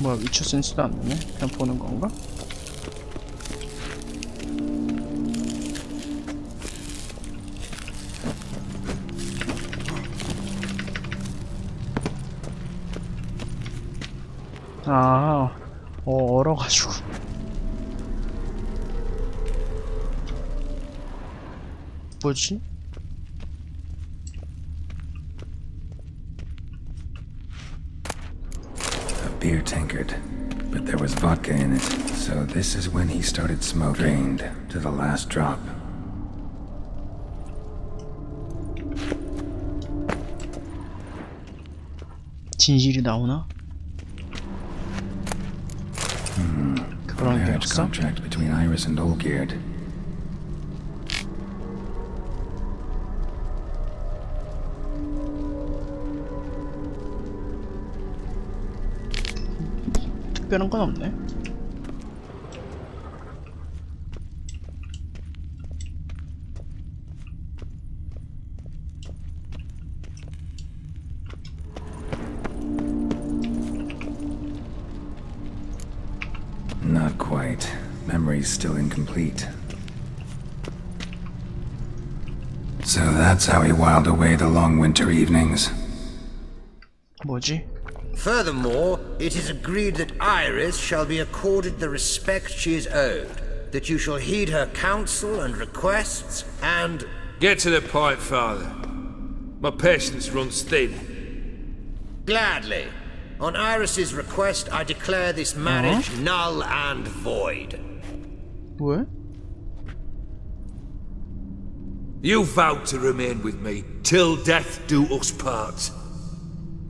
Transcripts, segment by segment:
뭐야, 위쳐 센스도 안 나네? 그냥 보는 건가? 아, 얼어가지고. 뭐지? A beer tankard, but there was vodka in it. So this is when he started smoking. Drained to the last drop. 진실이 나오나? 그런 게 Marriage 없어? contract between Iris and Olgierd. 특별한 건 없네. Not quite. Memory's still incomplete. So that's how he whiled away the long winter evenings. 뭐지? Furthermore, it is agreed that Iris shall be accorded the respect she is owed, that you shall heed her counsel and requests, and... Get to the point, Father. My patience runs thin. Gladly. On Iris's request, I declare this marriage null and void. 왜? You vowed to remain with me till death do us part.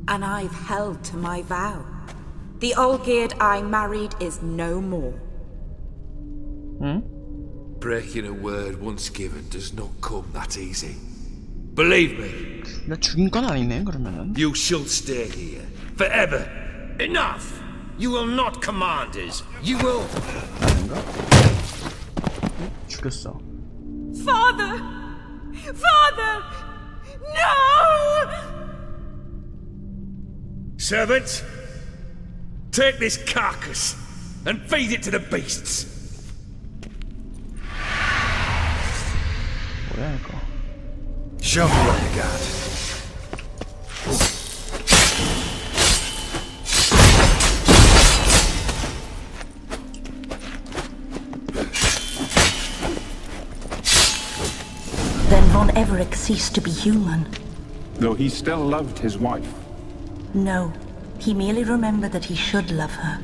And I've held to my vow. The Olgierd I married is no more. Breaking a word once given does not come that easy. Believe me, 나 죽인 건 아니네, 그러면은. you shall stay here forever. Enough! You will not command us. You will... 아닌가? 죽였어. Father! Father! No! Servant, take this carcass and feed it to the beasts. 뭐야, 이거. Show me what you got. Then Von Everett ceased to be human. Though he still loved his wife. No, he merely remembered that he should love her.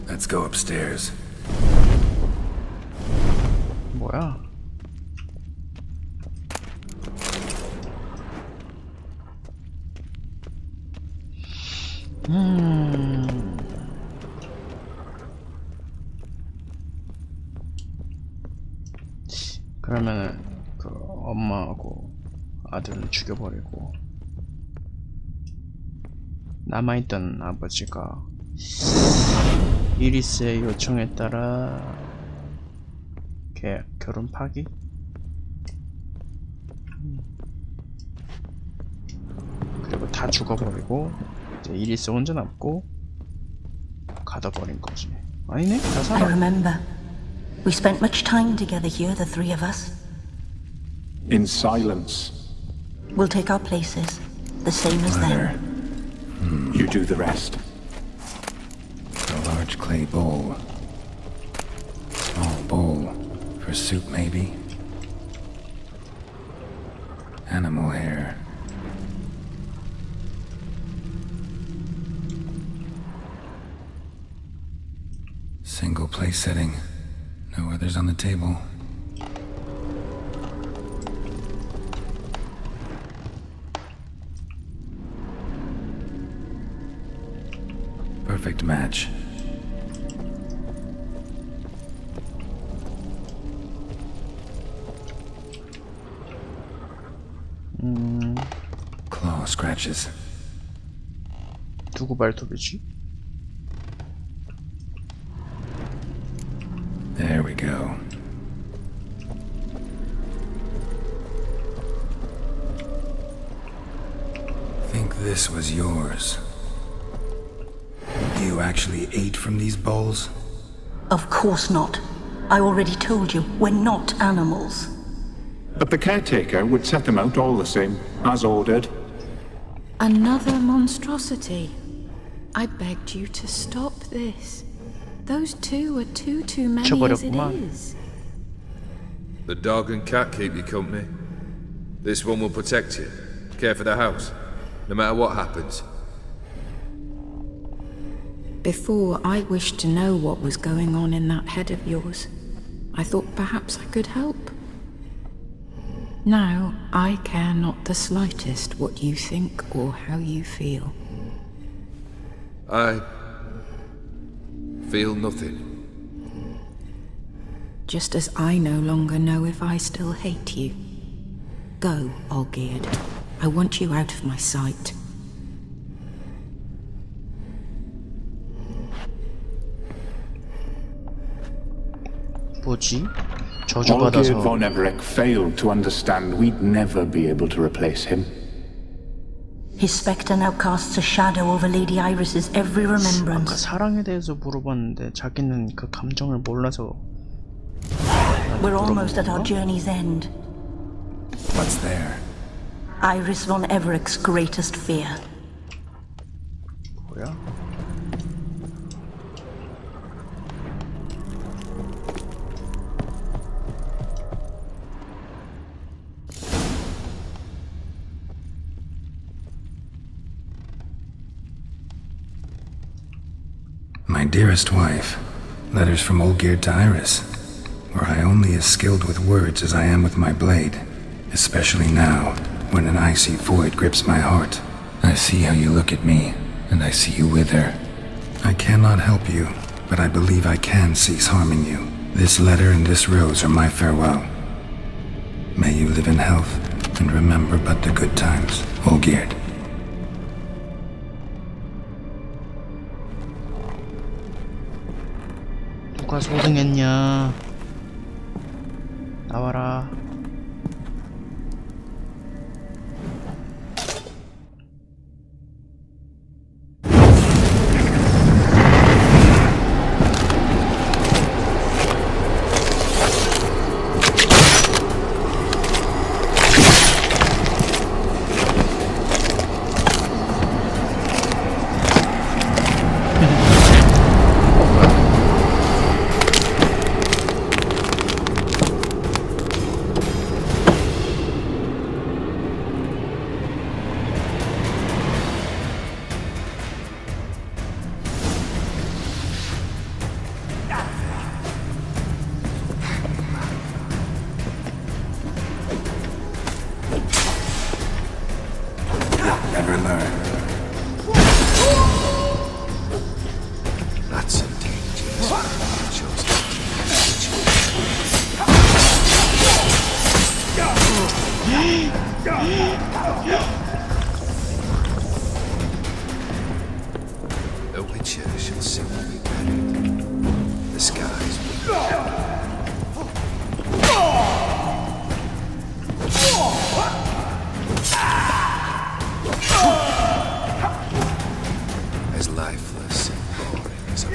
Let's go upstairs. 뭐야? 그러면은 그 엄마하고 아들은 죽여버리고 남아있던 아버지가 이리스의 요청에 따라 결혼 파기? 그리고 다 죽어버리고 이제 이리스 혼자 남고 가둬버린 거지. 아니네? 다 I 살아. remember. We spent much time together here, the three of us. In silence. We'll take our places, the same as Mother, them. You do the rest. a large clay bowl. Small bowl. For soup, maybe? Animal hair. Single place setting. No others on the table. Perfect match. Claw scratches. 누구 발톱이지? There we go. Think this was yours. You you actually ate from these bowls? Of course not. I already told you, we're not animals. But the caretaker would set them out all the same, as ordered. Another monstrosity. I begged you to stop this. Those two are too many as it 쳐버렸구만. is. The dog and cat keep you company. This one will protect you, care for the house, no matter what happens. Before, I wished to know what was going on in that head of yours. I thought perhaps I could help. Now, I care not the slightest what you think or how you feel. I feel nothing. Just as I no longer know if I still hate you. Go, Olgierd. I want you out of my sight. 뭐지? Olgierd 저주받아서 von Everec failed to understand we'd never be able to replace him. His spectre now casts a shadow over Lady Iris's every 아까 remembrance. 사랑에 대해서 물어봤는데 자기는 그 감정을 몰라서 We're almost at our journey's end. What's there? Iris von Everec's greatest fear. 뭐야? My dearest wife, letters from Olgierd to Iris, where I only as skilled with words as I am with my blade, especially now, when an icy void grips my heart. I see how you look at me, and I see you with her. I cannot help you, but I believe I can cease harming you. This letter and this rose are my farewell. May you live in health, and remember but the good times, Olgierd. 누가 소등했냐? 나와라. Never learn. That's a dangerous man, Joseph. The Witcher shall soon be buried. The skies will as lifeless and boring as a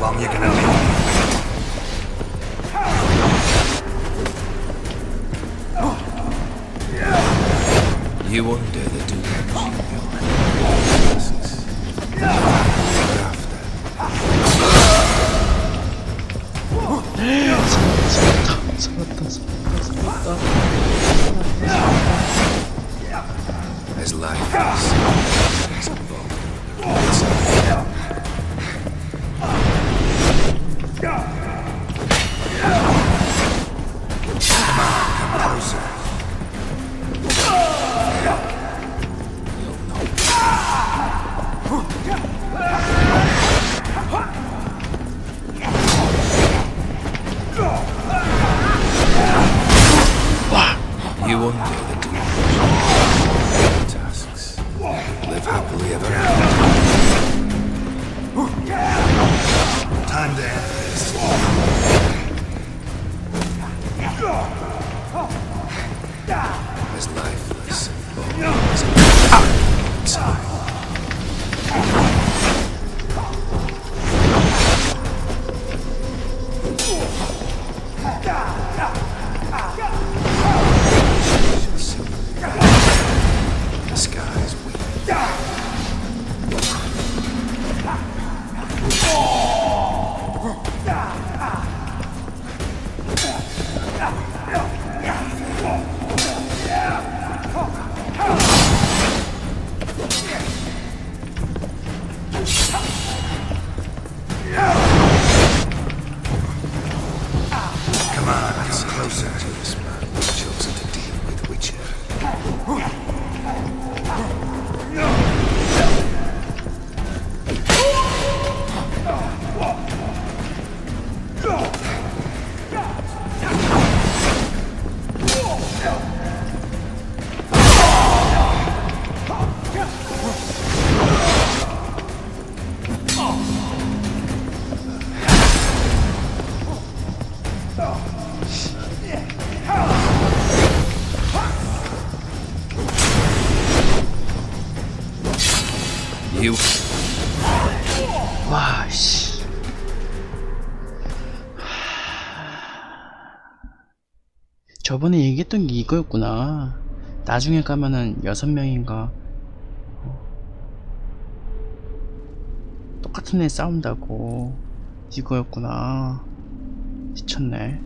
long you can outrun. You under the delusion. As life is you under the delusion. Tasks. Live happily ever after. Time to end this. As lifeless bones inside. The skies weak. Come on, come closer. To this man who's chosen to deal with Witcher. You 와, 씨. 저번에 얘기했던 게 이거였구나. 나중에 가면은 6명인가 똑같은 애 싸운다고. 이거였구나. 미쳤네.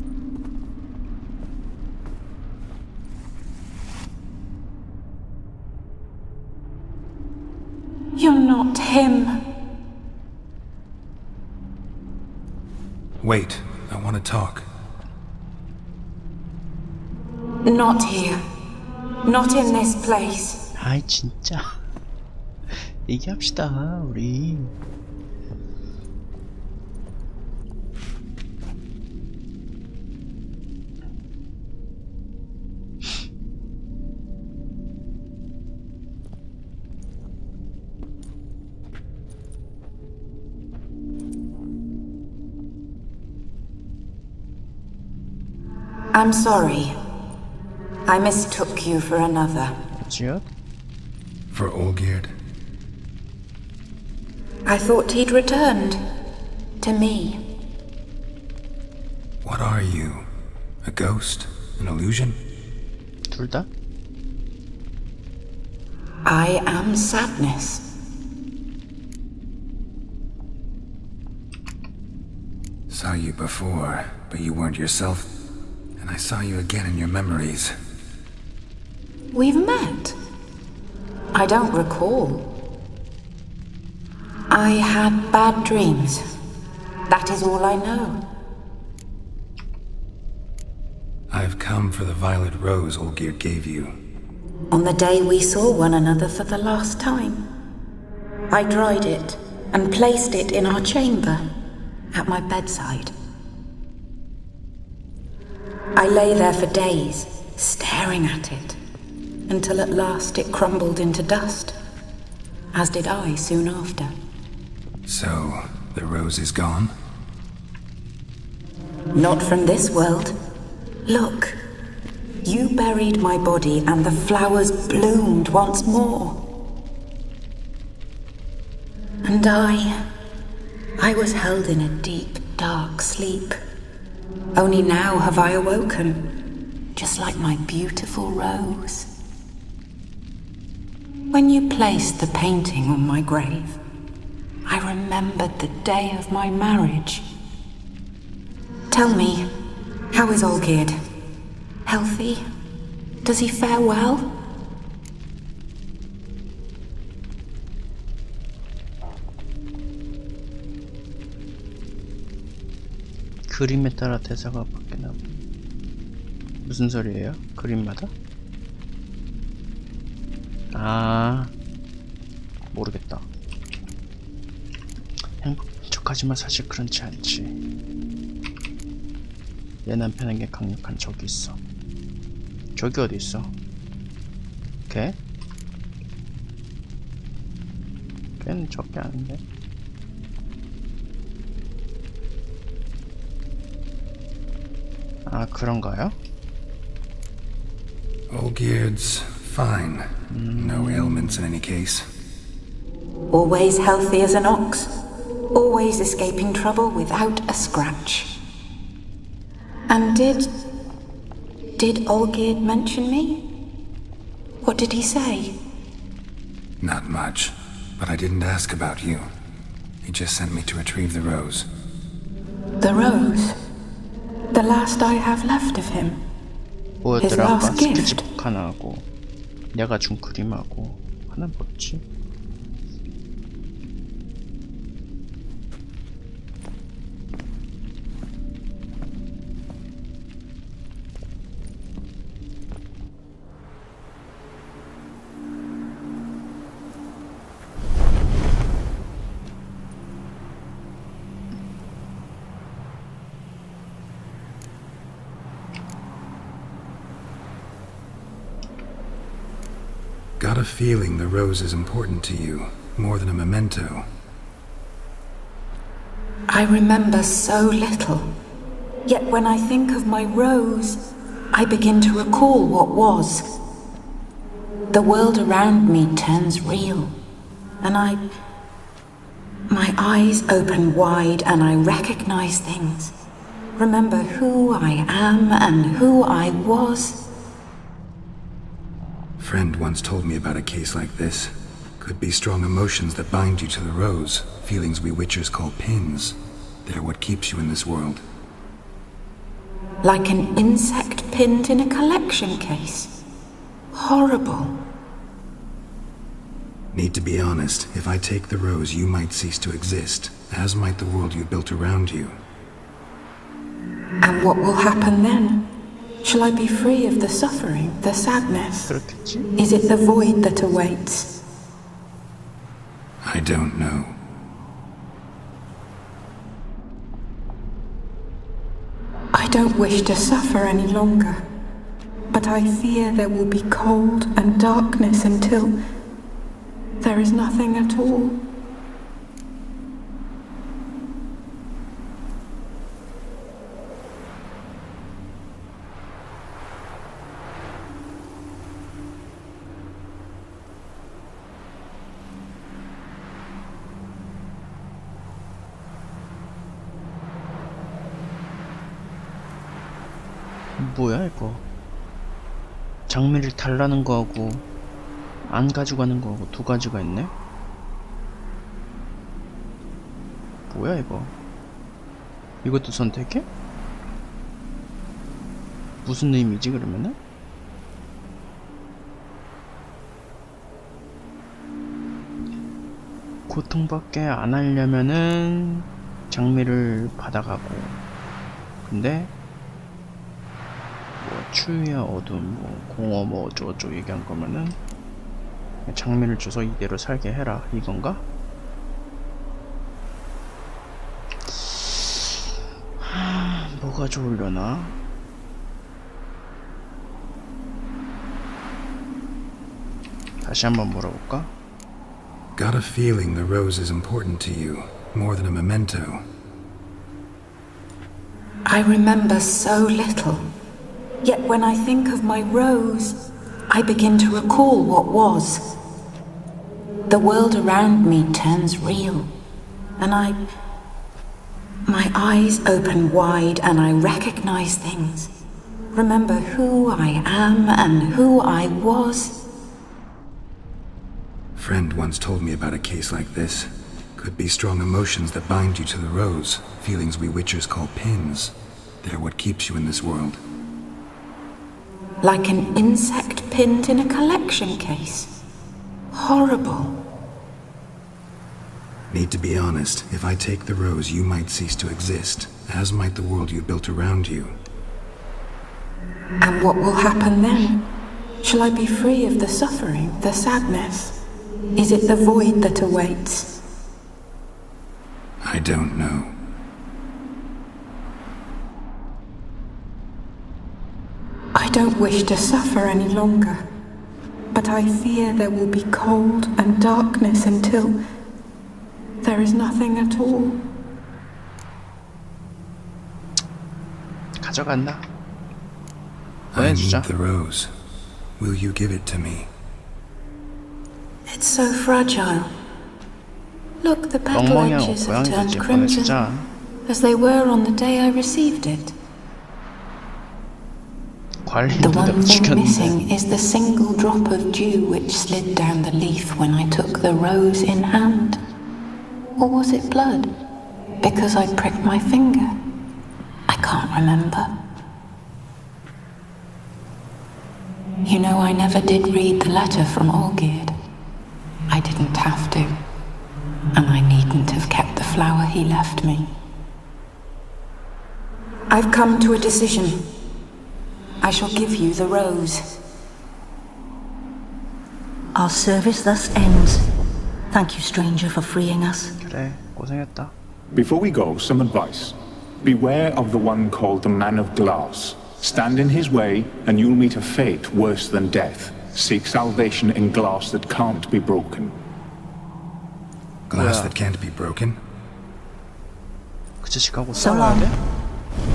You're not him. Wait, I want to talk. Not here. Not in this place. 아이 진짜. 얘기합시다 우리. I'm sorry. I mistook you for another. 뭐지요? For Olgierd? I thought he'd returned. To me. What are you? A ghost? An illusion? 둘 다? I am sadness. Saw you before, but you weren't yourself. And I saw you again in your memories. We've met. I don't recall. I had bad dreams. That is all I know. I've come for the violet rose Olgierd gave you. On the day we saw one another for the last time, I dried it and placed it in our chamber, at my bedside. I lay there for days, staring at it, until at last it crumbled into dust, as did I soon after. So, the rose is gone? Not from this world. Look, you buried my body and the flowers bloomed once more. And I I was held in a deep, dark sleep. Only now have I awoken, just like my beautiful rose. When you placed the painting on my grave, I remembered the day of my marriage. Tell me, how is Olgierd? Healthy? Does he fare well? 그림에 따라 대사가 바뀌나 봐. 무슨 소리예요? 그림마다? 아, 모르겠다. 행복한 척하지만 사실 그렇지 않지. 얘 남편에게 강력한 적이 있어. 저기 어디 있어? 걔? 걔는 적게 아닌데. 아, 그런가요? Olgierd's fine. No ailments in any case. Always healthy as an ox. Always escaping trouble without a scratch. And did Olgierd mention me? What did he say? Not much, but I didn't ask about you. He just sent me to retrieve the rose. The rose? The last I have left of him. His 뭐였더라? 아까 last gift. 스케치북 하나하고 내가 준 그림하고 하나 뭐였지? Got a feeling the rose is important to you, more than a memento. I remember so little. Yet when I think of my rose, I begin to recall what was. The world around me turns real, and my eyes open wide and I recognize things. Remember who I am and who I was. Friend once told me about a case like this. Could be strong emotions that bind you to the rose, feelings we witchers call pins. They're what keeps you in this world. Like an insect pinned in a collection case. Horrible. Need to be honest, if I take the rose, you might cease to exist, as might the world you built around you. And what will happen then? Shall I be free of the suffering, the sadness? 그렇겠지? Is it the void that awaits? I don't know. I don't wish to suffer any longer, but I fear there will be cold and darkness until there is nothing at all. 뭐야 이거? 장미를 달라는 거하고 안 가져가는 거하고 두 가지가 있네? 뭐야 이거? 이것도 선택해? 무슨 의미지 그러면은? 고통받게 안 하려면은 장미를 받아가고, 근데 뭐 추위야 어둠 뭐 공허 뭐 어쩌고저쩌고 얘기한 거면은 장미를 줘서 이대로 살게 해라 이건가? 뭐가 좋으려나? 다시 한번 물어볼까? Got a feeling the rose is important to you, more than a memento. I remember so little. Yet when I think of my rose, I begin to recall what was. The world around me turns real, and My eyes open wide and I recognize things. Remember who I am and who I was. Friend once told me about a case like this. Could be strong emotions that bind you to the rose. Feelings we witchers call pins. They're what keeps you in this world. Like an insect pinned in a collection case. Horrible. Need to be honest, if I take the rose, you might cease to exist, as might the world you built around you. And what will happen then? Shall I be free of the suffering, the sadness? Is it the void that awaits? I don't know. I don't wish to suffer any longer, but I fear there will be cold and darkness until there is nothing at all. 가져갔나? I need 보내주자. the rose. Will you give it to me? It's so fragile. Look, the petal 멍멍이하고 edges have 고양이도 turned 이제 crimson, 보내주자. as they were on the day I received it. The 관리도 one 내가 thing 죽였는데. missing is the single drop of dew which slid down the leaf when I took the rose in hand. Or was it blood? Because I pricked my finger? I can't remember. You know, I never did read the letter from Olgierd. I didn't have to. And I needn't have kept the flower he left me. I've come to a decision. I shall give you the rose. Our service thus ends. Thank you, stranger, for freeing us. 그래, 고생했다. Before we go, some advice. Beware of the one called the Man of Glass. Stand in his way, and you'll meet a fate worse than death. Seek salvation in glass that can't be broken. Glass Yeah. that can't be broken? 그 자식하고 So 싸워야 long. 돼?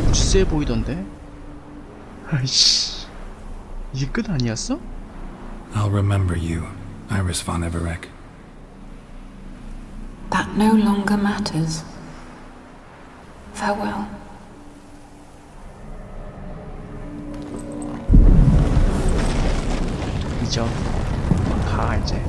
무지 세 보이던데? 아이씨, 이게 끝 아니었어? I'll remember you, Iris von Everec. That no longer matters. Farewell. 잊어. 가 이제.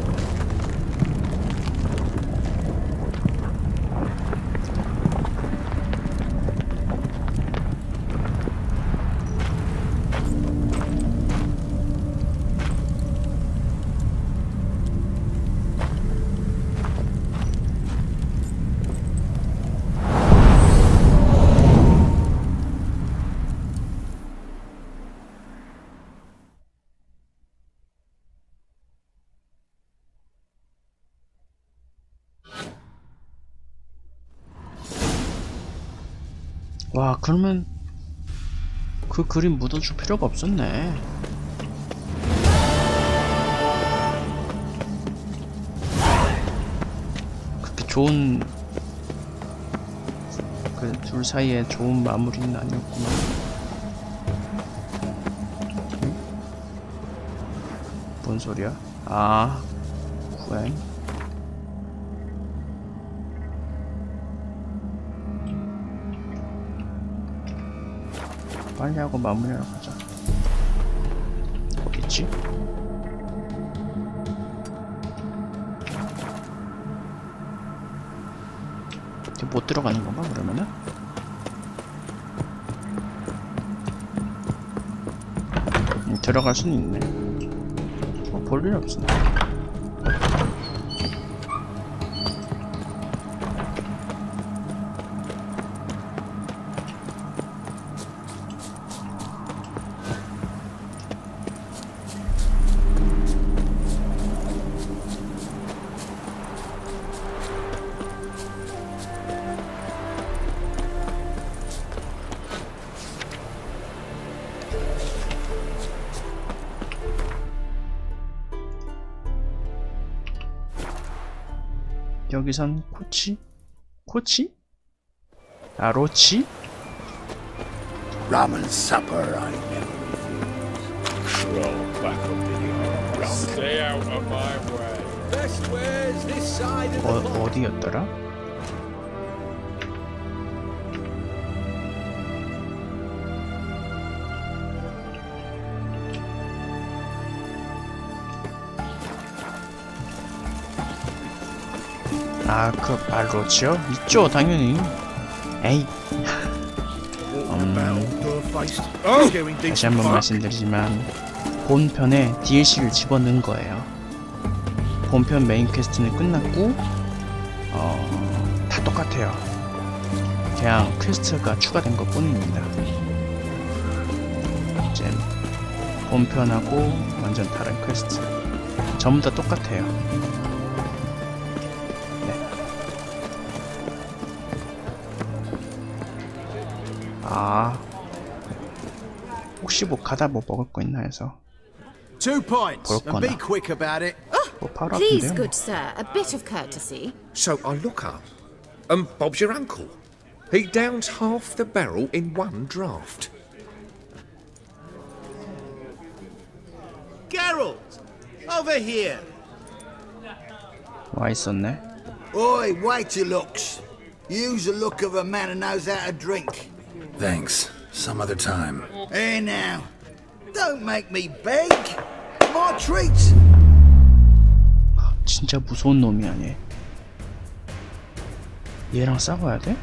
와, 그러면 그 그림 묻어줄 필요가 없었네. 그렇게 좋은 그 둘 사이에 좋은 마무리는 아니었구나. 응? 뭔 소리야? 아, 구행. 빨리 하고 마무리하러 가자. 어딨지? 못 들어가는 건가 그러면은? 들어갈 수는 있네. 볼 일 없어. 여기선 코치? 코치? 아, 로치? Ramen supper, I never refuse. Stay out of my way. Best ware's this side of the pond. 어디였더라? 아, 그 발로치요? 있죠, 당연히. 에이. 다시 한번 말씀드리지만 본편에 DLC를 집어넣은 거예요. 본편 메인 퀘스트는 끝났고 다 똑같아요. 그냥 퀘스트가 추가된 것 뿐입니다. 이제 본편하고 완전 다른 퀘스트 전부 다 똑같아요. 네. 아, 혹시 뭐 가다 뭐 먹을 거 있나 해서 2 pints, 볼 and be 거나. quick about it. 뭐 바로 Please, 앞인데요. good sir, a bit of courtesy. So I look up, and Bob's your uncle. He downs half the barrel in one draft. Geralt, over here. 와 있었네. Oi, wait your looks. Use the look of a man who knows how to drink. Thanks. Some other time. Here now. Don't make me beg. My treat. 진짜 무서운 놈이야 얘. 얘랑 싸워야 돼?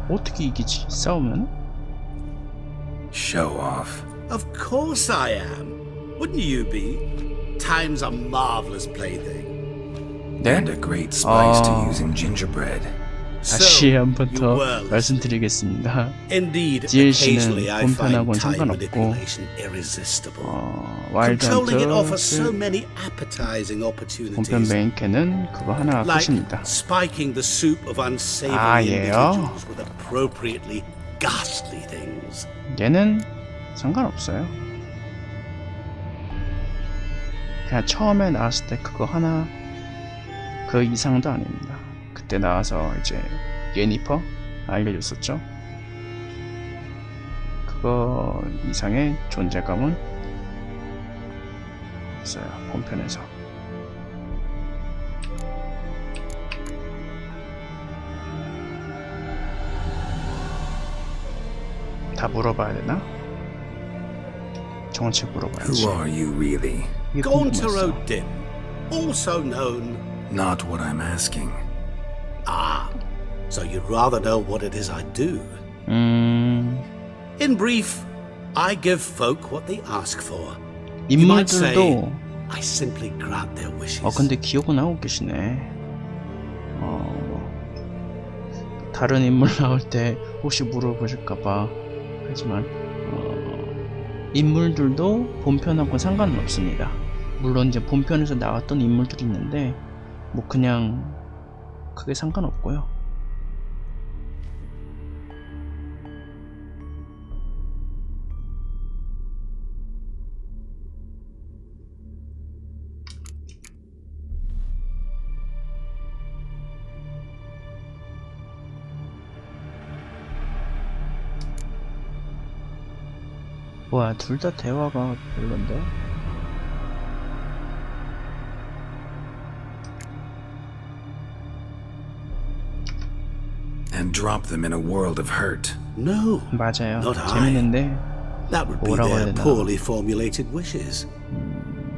어떻게 이기지? 싸우면? Show off. Of course I am. Wouldn't you be? Time's a marvelous plaything. 네? And a great spice to 아. use in gingerbread. 다시 한 번 you 더 were listening. 말씀드리겠습니다. Indeed, DLC는 occasionally I find 본편하고는 time 상관없고 manipulation irresistible. 와일드 Controlling it offers so 헌트 many appetizing 본편 opportunities. 메인 캔은 그거 하나가 Like 끝입니다. spiking the soup of unsavory 아, 얘요? individuals with appropriately ghastly things. 얘는 상관없어요. 그냥 처음에 나왔을 때 그거 하나 그 이상도 아닙니다. 그때 나와서 이제 예니퍼 알려줬었죠. 그거 이상의 존재감은 없어요. 본편에서. 다 물어봐야 되나? 정치 물어봐야지. Who are you really? 이게 Gauntero 궁금했어. Dim, also known. Not what I'm asking. Ah, so you'd rather know what it is I do. In brief, I give folk what they ask for. You might say, 인물들도 I simply grant their wishes. 근데 기억은 하고 계시네. 다른 인물 나올 때 혹시 물어보실까봐 하지만 인물들도 본편하고 상관은 없습니다. 물론 이제 본편에서 나왔던 인물들이 있는데 뭐 그냥 크게 상관없고요. 뭐야, 둘 다 대화가 별론데? And drop them in a world of hurt. No, 맞아요. not I. 재밌는데 That would be 뭐라고 해야 their 되나? poorly formulated wishes.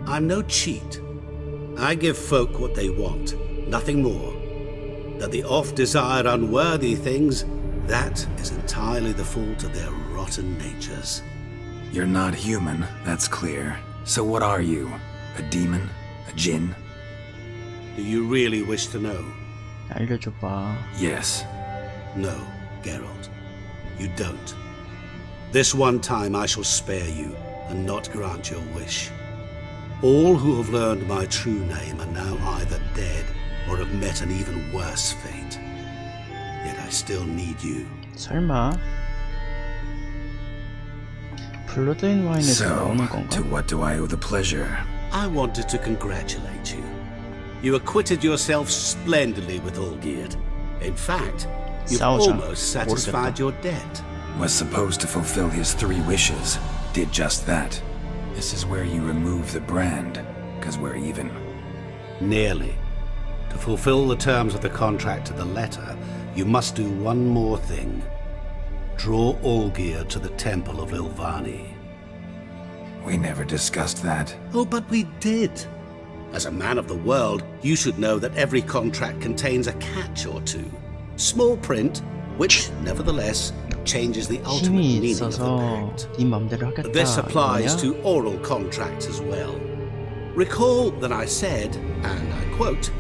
I'm no cheat. I give folk what they want, nothing more. That the oft desire unworthy things, that is entirely the fault of their rotten natures. You're not human, that's clear. So what are you? A demon? A djinn? Do you really wish to know? 알려줘봐. Yes. No, Geralt. You don't. This one time I shall spare you and not grant your wish. All who have learned my true name are now either dead or have met an even worse fate. Yet I still need you. 설마 블러드 앤 와인에서 So, 나오는 건가? to what do I owe the pleasure? I wanted to congratulate you. You acquitted yourself splendidly with Olgierd. In fact, you've 싸우자. almost satisfied your debt. Was supposed to fulfill his 3 wishes. Did just that. This is where you remove the brand, because we're even. Nearly. To fulfill the terms of the contract to the letter, you must do one more thing. Draw Olgierd to the Temple of Lilvani. We never discussed that. Oh, but we did. As a man of the world, you should know that every contract contains a catch or two. Small print, which, nevertheless, changes the ultimate 힘이 meaning of the 있어서 pact. 네 맘대로 하겠다. This applies 이거냐? to oral contracts as well. Recall that I said, and I quote,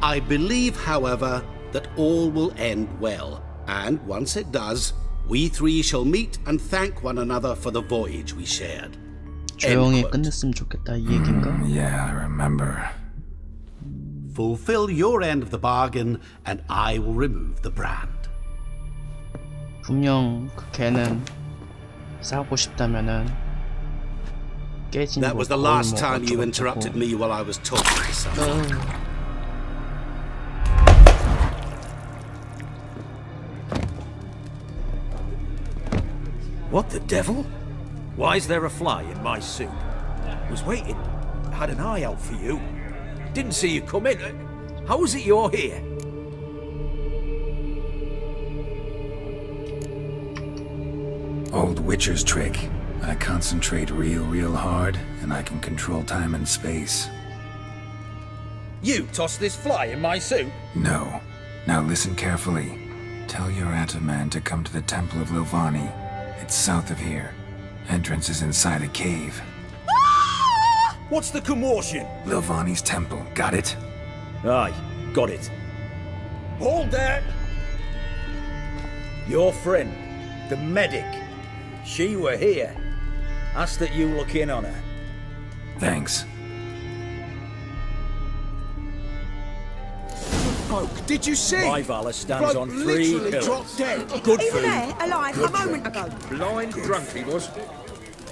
"I believe, however, that all will end well, and once it does, we three shall meet and thank one another for the voyage we shared." 조용히 End quote. 끝냈으면 좋겠다 이 얘긴가? Yeah, I remember. Fulfill your end of the bargain, and I will remove the brand. 분명 그 개는 싸우고 싶다면은 깨진 That 거 was the 거의 last 뭐 time you 어쩌고저쩌고. interrupted me while I was talking to someone. What the devil? Why is there a fly in my soup? Was waiting. Had an eye out for you. Didn't see you come in. How is it you're here? Old Witcher's trick. I concentrate real hard, and I can control time and space. You tossed this fly in my soup? No. Now listen carefully. Tell your Ataman to come to the Temple of Lilvani. It's south of here. Entrance is inside a cave. What's the commotion? Lilvani's temple. Got it? Aye, got it. Hold there! Your friend, the medic. She were here. Asked that you look in on her. Thanks. Folk, did you see? My Valor stands Bloke on three literally pillars. dropped dead. Good He was food. there, alive, a moment ago. Blind drunk he was.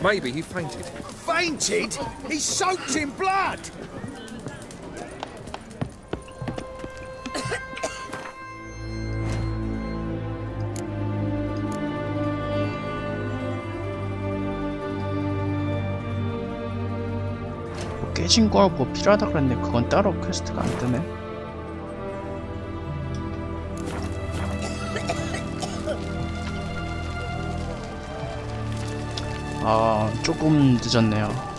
Maybe he fainted. Fainted? He's soaked in blood. 뭐 깨진 거 뭐 필요하다 그랬는데 그건 따로 퀘스트가 안 뜨네. 아 조금 늦었네요.